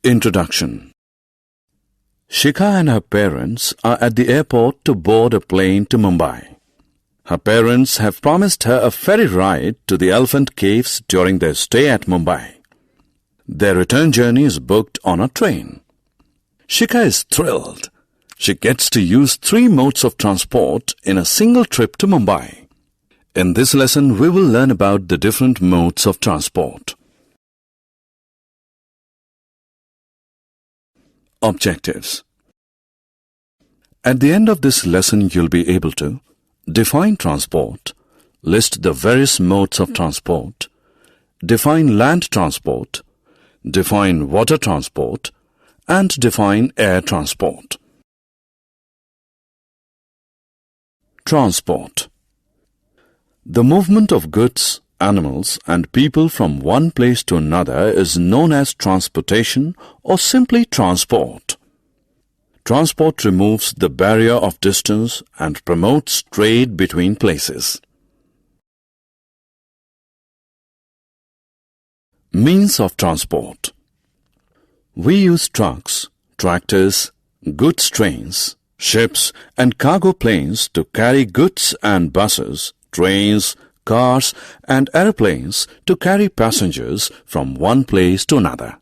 Introduction. Shikha and her parents are at the airport to board a plane to Mumbai. Her parents have promised her a ferry ride to the Elephant Caves during their stay at Mumbai. Their return journey is booked on a train. Shikha is thrilled. She gets to use 3 modes of transport in a single trip to Mumbai. In this lesson, we will learn about the different modes of transport. Objectives. At the end of this lesson, you'll be able to define transport, list the various modes of transport, define land transport, define water transport, and define air transport. Transport. The movement of goods, animals, and people from one place to another is known as transportation or simply transport. Transport removes the barrier of distance and promotes trade between places. Means of transport. We use trucks, tractors, goods trains, ships, and cargo planes to carry goods, and buses, trains, cars, and aeroplanes to carry passengers from one place to another.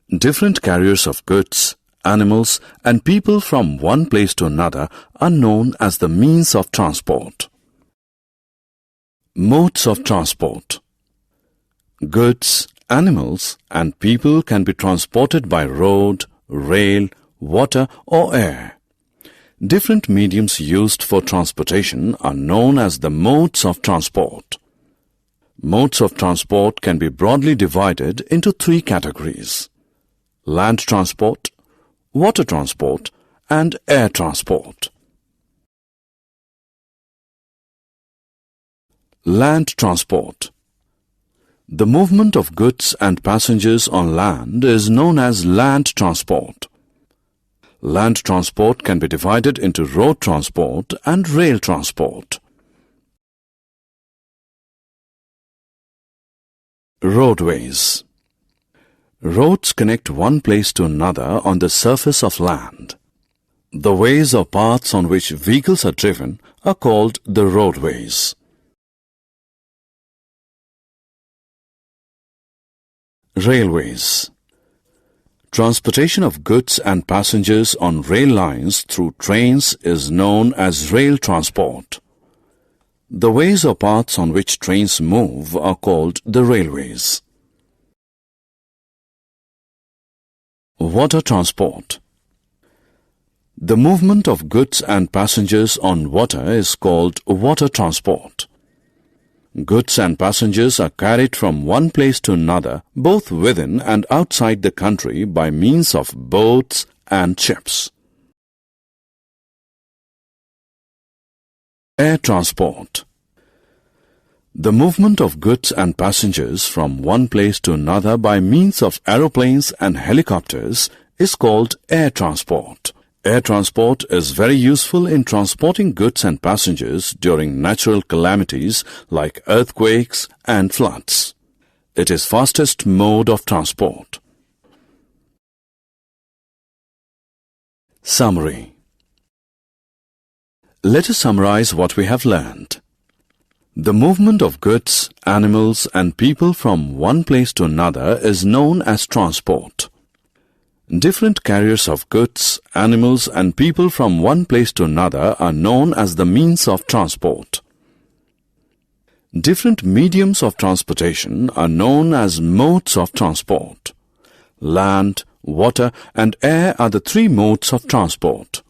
Different carriers of goods, animals, and people from one place to another are known as the means of transport. Modes of transport. Goods, animals, and people can be transported by road, rail, water, or air. Different mediums used for transportation are known as the modes of transport. Modes of transport can be broadly divided into 3 categories: land transport, water transport, and air transport. Land transport. The movement of goods and passengers on land is known as land transport. Land transport can be divided into road transport and rail transport. Roadways. Roads connect one place to another on the surface of land. The ways or paths on which vehicles are driven are called the roadways. Railways. Transportation of goods and passengers on rail lines through trains is known as rail transport. The ways or paths on which trains move are called the railways. Water transport. The movement of goods and passengers on water is called water transport. Goods and passengers are carried from one place to another, both within and outside the country, by means of boats and ships. Air transport. The movement of goods and passengers from one place to another by means of aeroplanes and helicopters is called air transport. Air transport is very useful in transporting goods and passengers during natural calamities like earthquakes and floods. It is fastest mode of transport. Summary. Let us summarize what we have learned. The movement of goods, animals, and people from one place to another is known as transport. Different carriers of goods, animals, and people from one place to another are known as the means of transport. Different mediums of transportation are known as modes of transport. Land, water, and air are the 3 modes of transport.